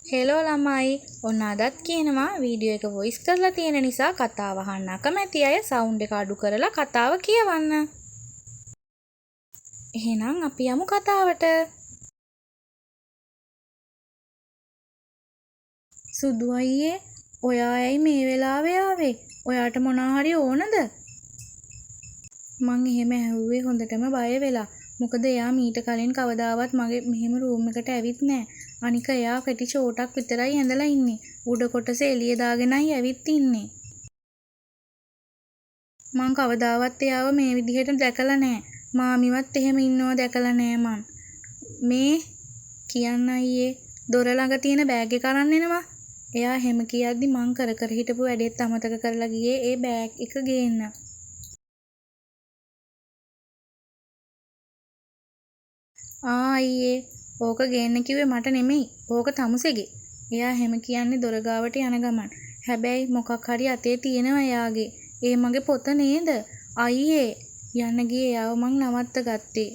Hello ළමයි ඔන්න අදත් කියනවා වීඩියෝ එක වොයිස් කරලා තියෙන නිසා කතාව අහන්න අකමැති අය සවුන්ඩ් එක අඩු කරලා කතාව කියවන්න. එහෙනම් අපි යමු කතාවට. සුදු අයියේ ඔයා ඇයි මේ වෙලාවේ ආවේ? ඔයාට මොනවා හරි ඕනද? මං එහෙම ඇහුවේ හොඳටම බය වෙලා. මොකද එයා මීට කලින් කවදාවත් මගේ මෙහෙම රූම් එකට ඇවිත් නැහැ. අනික එයා පැටි ෂෝටක් විතරයි ඇඳලා ඉන්නේ. උඩ කොටස එළිය දාගෙනයි ඇවිත් ඉන්නේ. මං කවදාවත් එයාව මේ විදිහට දැකලා නැහැ. මාමිවත් එහෙම ඉන්නව දැකලා නැහැ මං. මේ කියන්න අයියේ දොර ළඟ තියෙන බෑග් එක අරන් එනවා. එයා එහෙම කියද්දි මං කර කර හිටපු වැඩේත් අමතක කරලා ගියේ ඒ බෑග් එක ගේන්න. අයියේ ඕක ගේන්න කිව්වේ මට නෙමෙයි. ඕක තමුසෙගේ. එයා හැම කියන්නේ දොර ගාවට යන ගමන්. හැබැයි මොකක් හරි අතේ තියෙනවා එයාගේ. ඒ මගේ පොත නේද? අයියේ යන්න ගියේ එයාව මං නවත්ත ගත්තේ.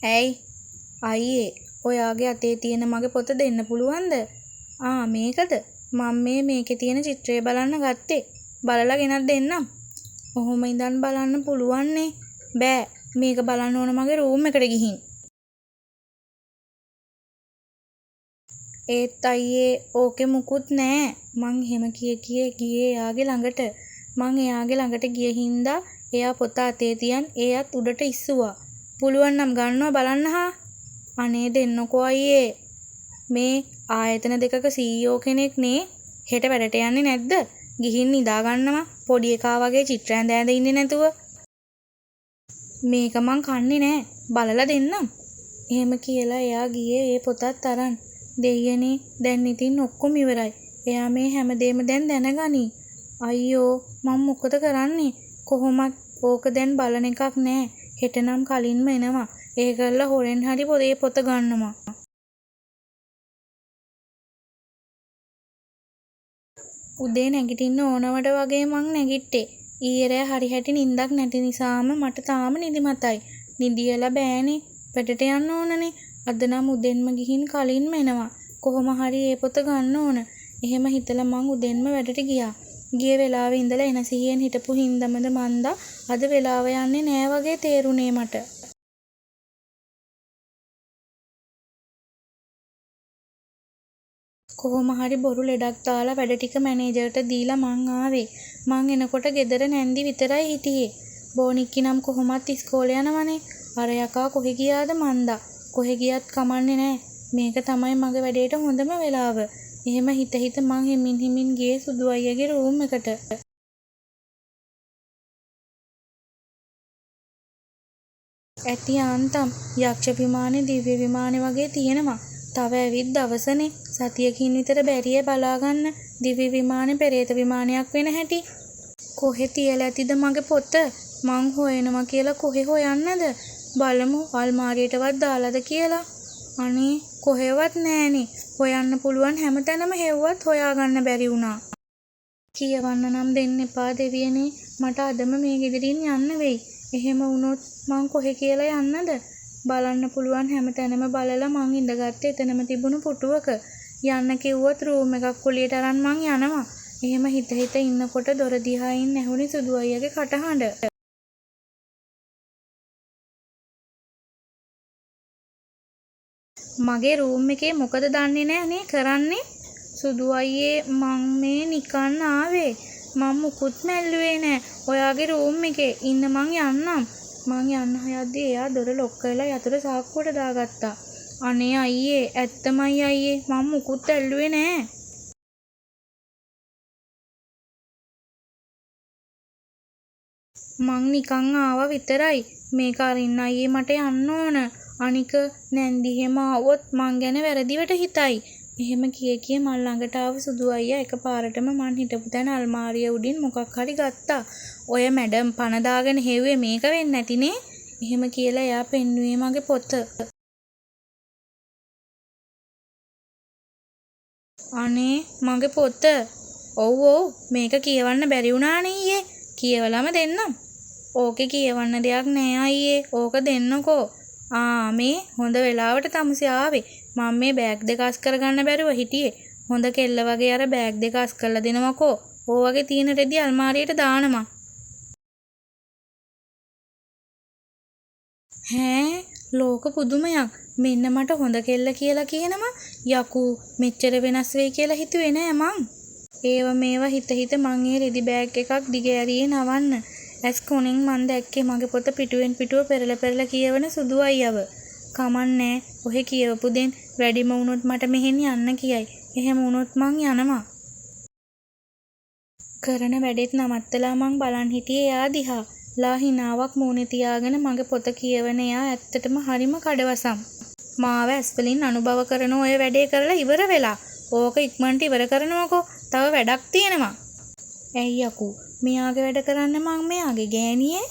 ඇයි? අයියේ ඔයාගේ අතේ තියෙන මගේ පොත දෙන්න පුළුවන්ද? මේකද? මම මේකේ තියෙන චිත්‍රය බලන්න ගත්තේ. බලලා ගෙනත් දෙන්නම්. ඔහොම ඉඳන් බලන්න පුළුවන්නේ. බෑ. මේක බලන්න ඕන මගේ රූම් එකට ගිහින්. ඒත් අයියේ ඕකේ මුකුත් නෑ. මං එහෙම කියේ ගියේ එයාගේ ළඟට. මං එයාගේ ළඟට ගිය හින්දා එයා පොත අතේ තියන් එයත් උඩට ඉස්සුවා. පුළුවන් නම් ගන්නවා බලන්න හා. අනේ දෙන්නකෝ අයියේ. මේ ආයතන දෙකක CEO කෙනෙක් නේ. හෙට වැඩට යන්නේ නැද්ද? ගිහින් නිදා ගන්නවා පොඩි එකා වගේ චිත්‍ර ඇඳ ඇඳ ඉන්නේ නැතුව. මේක මං කන්නේ නෑ. බලලා දෙන්නම්. එහෙම කියලා එයා ගියේ ඒ පොතත් අරන්. දෙයියනේ දැන් ඉතින් ඔක්කොම ඉවරයි. එයා මේ හැමදේම දැන් දැනගනි. අයියෝ මම මොකද කරන්නේ? කොහොමත් ඕක දැන් බලන එකක් නෑ. හෙට නම් කලින්ම එනවා. ඒ කරලා හොරෙන් හරි පොත ගන්නවා. උදේ නැගිටින්න ඕනවට වගේ මං නැගිට්ටේ. ඊයේ රෑ හරි හැටි නිින්දක් නැති නිසාම මට තාම නිදිමතයි. නිදියලා බෑනේ. වැඩට යන්න ඕනනේ. අද නම් උදෙන්ම ගිහින් කලින්ම එනවා. කොහොම හරි ඒ පොත ගන්න ඕන. එහෙම හිතලා මං උදෙන්ම වැඩට ගියා. ගිය වෙලාවේ ඉඳලා එන සිහියෙන් හිටපු හින්දමද මන්දා අද වෙලාව යන්නේ නෑ වගේ තේරුනේ මට. කොහොම හරි බොරු ලෙඩක් දාලා වැඩ ටික මැනේජර්ට දීලා මං ආවේ. මං එනකොට ගෙදර නැන්දි විතරයි හිටියේ. බෝනික්කි නම් කොහොමත් ඉස්කෝලේ යනවනේ. අර යකා කොහෙ ගියාද මන්දා. කොහෙ ගියත් කමන්නේ නෑ. මේක තමයි මගේ වැඩේට හොඳම වෙලාව. එහෙම හිත මං හිමින් ගියේ සුදු අයියගේ රූම් එකට. ඇති ආන්තම් යක්ෂ විමානේ දිව්‍ය විමානේ වගේ තියෙනවා. තව ඇවිත් දවසනේ සතියකින් විතර බැරිය බලාගන්න දිව්‍ය විමානේ පෙරේත විමානයක් වෙන හැටි. කොහෙ තියලා ඇතිද මගේ පොත? මං හොයනවා කියලා කොහෙ හොයන්නද? බලමු අල්මාරියටවත් දාලාද කියලා. අනේ කොහෙවත් නෑනේ. හොයන්න පුළුවන් හැමතැනම හෙව්වත් හොයාගන්න බැරි වුණා. කියවන්න නම් දෙන්න එපා දෙවියනේ. මට අදම මේ ගෙදරින් යන්න වෙයි. එහෙම වුණොත් මං කොහෙ කියලා යන්නද? බලන්න පුළුවන් හැමතැනම බලලා මං ඉඳගත්තේ එතනම තිබුණු පුටුවක. යන්න කිව්වොත් රූම් එකක් කුලියට අරන් මං යනවා. එහෙම හිත ඉන්නකොට දොර දිහායින් ඇහුනේ සුදු අයියගේ කටහඬ. මගේ රූම් එකේ මොකද දන්නේ නෑනේ කරන්නේ? සුදු අයියේ මං මේ නිකන් ආවේ. මං මුකුත් මැල්ලුවේ නෑ. ඔයාගේ රූම් එකේ ඉන්න මං යන්නම්. මං යන්න හයද්දී එයා දොර ලොක් කරලා යතුරු සාක්කුවට දාගත්තා. අනේ අයියේ ඇත්තමයි අයියේ මං මුකුත් ඇල්ලුවේ නෑ. මං නිකන් ආවා විතරයි. මේක අරින්න අයියේ මට යන්න ඕන. අනික නැන්දි එහෙම ආවොත් මං ගැන වැරදිවට හිතයි. එහෙම කිය මල් ළඟට ආව සුදු අයියා එකපාරටම මං හිටපු තැන අල්මාරිය උඩින් මොකක් හරි ගත්තා. ඔය මැඩම් පණ දාගෙන හෙව්වේ මේක වෙන්නේ නැතිනේ. එහෙම කියලා එයා පෙන්නුවේ මගේ පොත. අනේ මගේ පොත. ඔව් මේක කියවන්න බැරි වුණානේ ඊයේ. කියවලම දෙන්නම්. ඕකේ කියවන්න දෙයක් නෑ අයියේ. ඕක දෙන්නකෝ. මේ හොඳ වෙලාවට තමුසේ ආවේ. මම මේ බෑග් දෙක අස් කරගන්න බැරුව හිටියේ. හොඳ කෙල්ල වගේ අර බෑග් දෙක අස් කරලා දෙනවකෝ. ඕවගේ තියෙන රෙදි අල්මාරියට දානවා. ලෝක පුදුමයක්. මෙන්න මට හොඳ කෙල්ල කියලා කියනවා. යකු මෙච්චර වෙනස් වෙයි කියලා හිතුවේ නෑ මං. මේව හිත මං ඒ රෙදි බෑග් එකක් දිගෑරියේ නවන්න. ඇස් කොණෙන් මං දැක්කේ මගේ පොත පිටුවෙන් පිටුව පෙරලා කියවන සුදු අයියව. කමන්නේ. ඔහෙ කියවපු දෙන් වැඩිම වුණොත් මට මෙහෙන් යන්න කියයි. එහෙම වුණොත් මං යනවා. කරන වැඩෙත් නවත්තලා මං බලන් හිටියේ එයා දිහා. ලා හිනාවක් මූණේ තියාගෙන මගේ පොත කියවන එයා ඇත්තටම හරිම කඩවසම්. මාව ඇස්වලින් අනුභව කරන ඔය වැඩේ කරලා ඉවර වෙලා. ඕක ඉක්මනට ඉවර කරනවකෝ. තව වැඩක් තියෙනවා. ඇයි යකෝ මෙයාගේ වැඩ කරන්න මං මෙයාගේ ගෑණියේ.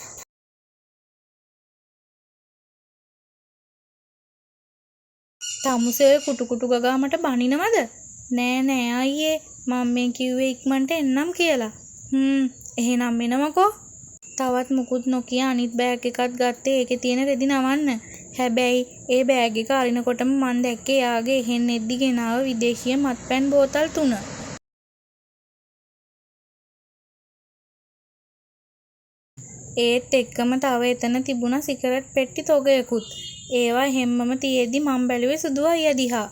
තමුසේ කුටු කුටු ගගා මට බනිනවද? නෑ අයියේ මම මේ කිව්වේ ඉක්මනට එන්නම් කියලා. එහෙනම් එනවකෝ. තවත් මුකුත් නොකිය අනිත් බෑග් එකත් ගත්තේ ඒකේ තියෙන රෙදි නවන්න. හැබැයි ඒ බෑග් එක අරිනකොටම මං දැක්කේ යාගේ එහෙන් එද්දි ගෙනාව විදේශීය මත්පැන් බෝතල් 3. ඒත් එක්කම තව එතන තිබුණා සිගරට් පෙට්ටි තොගයකුත්. ඒවා හැම්මම තියේදී මං බැලුවේ සුදු අයියා දිහා.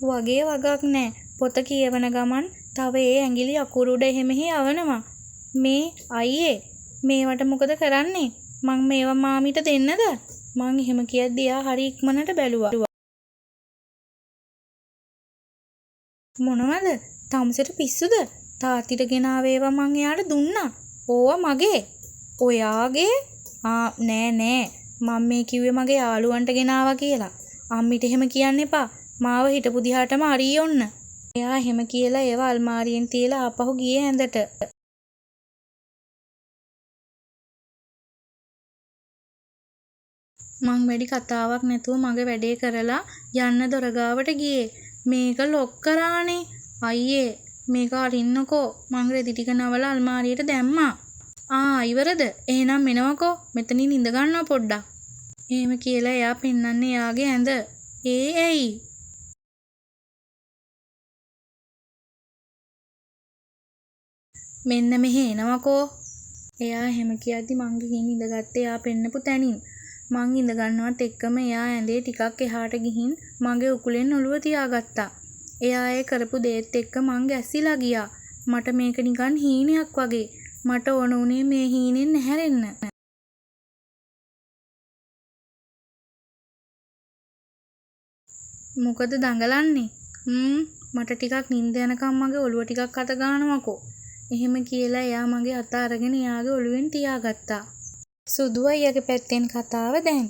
වගේ වගක් නෑ. පොත කියවන ගමන් තව ඒ ඇඟිලි අකුරු උඩ එහෙමෙහි යවනවා. මේ අයියේ මේවට මොකද කරන්නේ? මං මේවා මාමිට දෙන්නද? මං එහෙම කියද්දී එයා හරි ඉක්මනට බැලුවා. මොනවද? තමුසෙට පිස්සුද? තාත්තිට ගෙනාව ඒවා මං එයාට දුන්නා. ඕවා මගේ. ඔයාගේ? නෑ. මම මේ කිව්වේ මගේ යාළුවන්ට ගෙනාවා කියලා. අම්මිට එහෙම කියන්න එපා. මාව හිටපු දිහාටම අරිය ඔන්න. එයා එහෙම කියලා ඒවා අල්මාරියෙන් තියලා ආපහු ගියේ ඇඳට. මං වැඩි කතාවක් නැතුව මගේ වැඩේ කරලා යන්න දොර ගාවට ගියේ. මේක ලොක් කරානේ. අයියේ මේක අරින්නකෝ. මං රෙදි ටික නවලා අල්මාරියට දැම්මා. ඉවරද? එහෙනම් එනවකෝ. මෙතනින් ඉඳ ගන්නවා පොඩ්ඩක්. එහෙම කියලා එයා පෙන්නන්නේ එයාගේ ඇඳ. ඇයි? මෙන්න මෙහෙ එනවකෝ. එයා එහෙම කියද්දි මං ගිහින් ඉඳගත්තේ එයා පෙන්නපු තැනින්. මං ඉඳ ගන්නවත් එක්කම එයා ඇඳේ ටිකක් එහාට ගිහින් මගේ උකුලෙන් ඔළුව තියාගත්තා. එයා ඒ කරපු දේත් එක්ක මං ගැස්සිලා ගියා. මට මේක නිකන් හීනයක් වගේ. මට ඕන උනේ මේ හීනෙන් නැහැරෙන්න. මොකද දඟලන්නේ? මට ටිකක් නිින්ද යනකම් මගේ ඔළුව ටිකක් අත ගන්නවකෝ. එහෙම කියලා එයා මගේ අත අරගෙන එයාගේ ඔළුවෙන් තියාගත්තා. සුදු අයියාගේ පැත්තෙන් කතාව දැන්.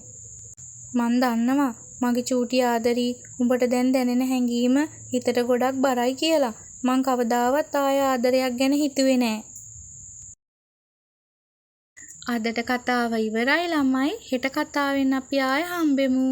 මං දන්නවා මගේ චූටි ආදරී උඹට දැන් දැනෙන හැඟීම හිතට ගොඩක් බරයි කියලා. මං කවදාවත් ආය ආදරයක් ගැන හිතුවේ නෑ. අදට කතාව ඉවරයි ළමයි. හෙට කතාවෙන් අපි ආය හම්බෙමු.